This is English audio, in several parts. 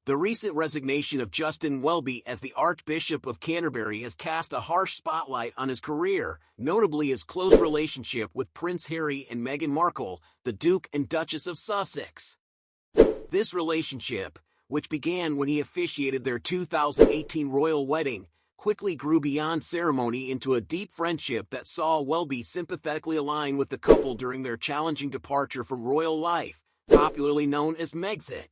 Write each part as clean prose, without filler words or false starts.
The recent resignation of Justin Welby as the Archbishop of Canterbury has cast a harsh spotlight on his career, notably his close relationship with Prince Harry and Meghan Markle, the Duke and Duchess of Sussex. This relationship, which began when he officiated their 2018 royal wedding, quickly grew beyond ceremony into a deep friendship that saw Welby sympathetically align with the couple during their challenging departure from royal life, popularly known as Megxit.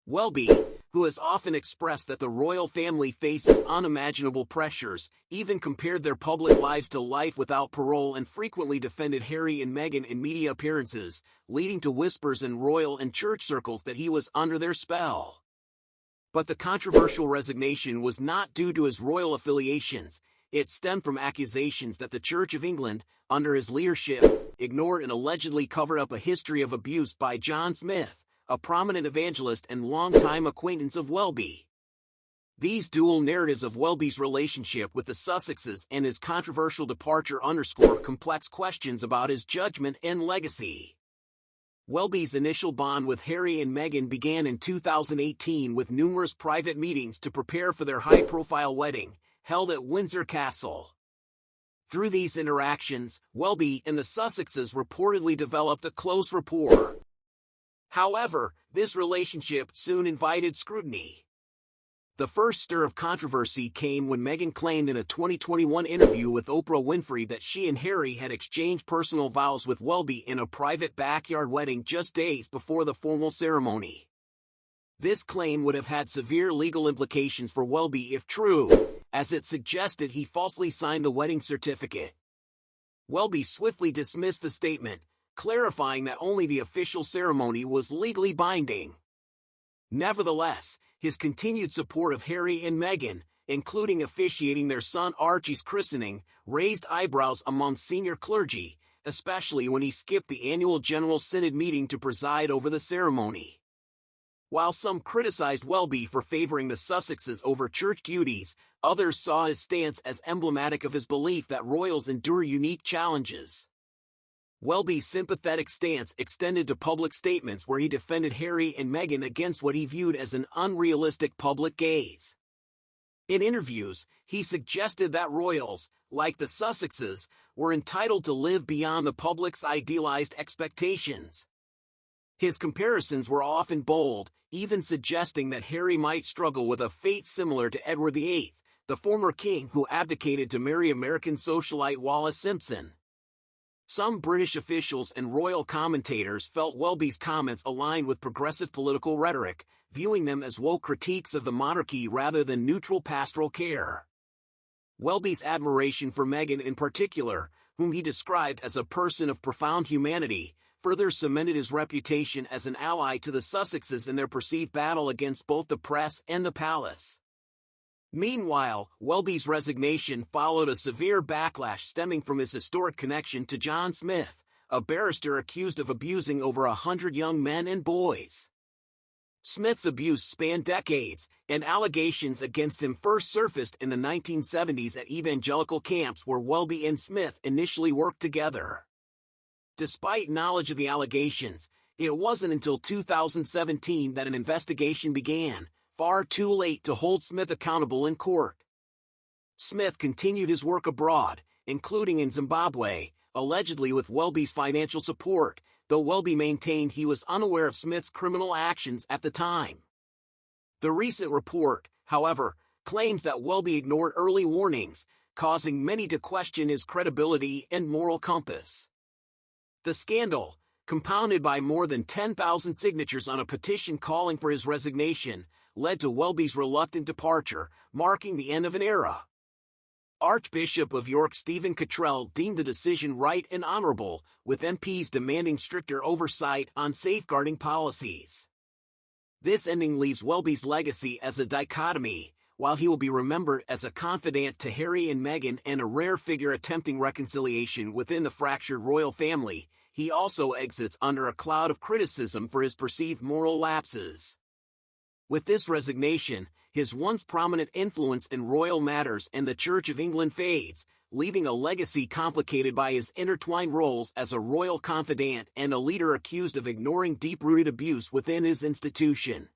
Welby, who has often expressed that the royal family faces unimaginable pressures, even compared their public lives to life without parole and frequently defended Harry and Meghan in media appearances, leading to whispers in royal and church circles that he was under their spell. But the controversial resignation was not due to his royal affiliations. It stemmed from accusations that the Church of England, under his leadership, ignored and allegedly covered up a history of abuse by John Smyth, a prominent evangelist and longtime acquaintance of Welby. These dual narratives of Welby's relationship with the Sussexes and his controversial departure underscore complex questions about his judgment and legacy. Welby's initial bond with Harry and Meghan began in 2018 with numerous private meetings to prepare for their high-profile wedding, held at Windsor Castle. Through these interactions, Welby and the Sussexes reportedly developed a close rapport. However, this relationship soon invited scrutiny. The first stir of controversy came when Meghan claimed in a 2021 interview with Oprah Winfrey that she and Harry had exchanged personal vows with Welby in a private backyard wedding just days before the formal ceremony. This claim would have had severe legal implications for Welby if true, as it suggested he falsely signed the wedding certificate. Welby swiftly dismissed the statement, clarifying that only the official ceremony was legally binding. Nevertheless, his continued support of Harry and Meghan, including officiating their son Archie's christening, raised eyebrows among senior clergy, especially when he skipped the annual General Synod meeting to preside over the ceremony. While some criticized Welby for favoring the Sussexes over church duties, others saw his stance as emblematic of his belief that royals endure unique challenges. Welby's sympathetic stance extended to public statements where he defended Harry and Meghan against what he viewed as an unrealistic public gaze. In interviews, he suggested that royals, like the Sussexes, were entitled to live beyond the public's idealized expectations. His comparisons were often bold, even suggesting that Harry might struggle with a fate similar to Edward VIII, the former king who abdicated to marry American socialite Wallis Simpson. Some British officials and royal commentators felt Welby's comments aligned with progressive political rhetoric, viewing them as woke critiques of the monarchy rather than neutral pastoral care. Welby's admiration for Meghan in particular, whom he described as a person of profound humanity, further cemented his reputation as an ally to the Sussexes in their perceived battle against both the press and the palace. Meanwhile, Welby's resignation followed a severe backlash stemming from his historic connection to John Smyth, a barrister accused of abusing over 100 young men and boys. Smith's abuse spanned decades, and allegations against him first surfaced in the 1970s at evangelical camps where Welby and Smyth initially worked together. Despite knowledge of the allegations, it wasn't until 2017 that an investigation began, far too late to hold Smyth accountable in court. Smyth continued his work abroad, including in Zimbabwe, allegedly with Welby's financial support, though Welby maintained he was unaware of Smith's criminal actions at the time. The recent report, however, claims that Welby ignored early warnings, causing many to question his credibility and moral compass. The scandal, compounded by more than 10,000 signatures on a petition calling for his resignation, led to Welby's reluctant departure, marking the end of an era. Archbishop of York Stephen Cottrell deemed the decision right and honorable, with MPs demanding stricter oversight on safeguarding policies. This ending leaves Welby's legacy as a dichotomy. While he will be remembered as a confidant to Harry and Meghan and a rare figure attempting reconciliation within the fractured royal family, he also exits under a cloud of criticism for his perceived moral lapses. With this resignation, his once prominent influence in royal matters and the Church of England fades, leaving a legacy complicated by his intertwined roles as a royal confidant and a leader accused of ignoring deep-rooted abuse within his institution.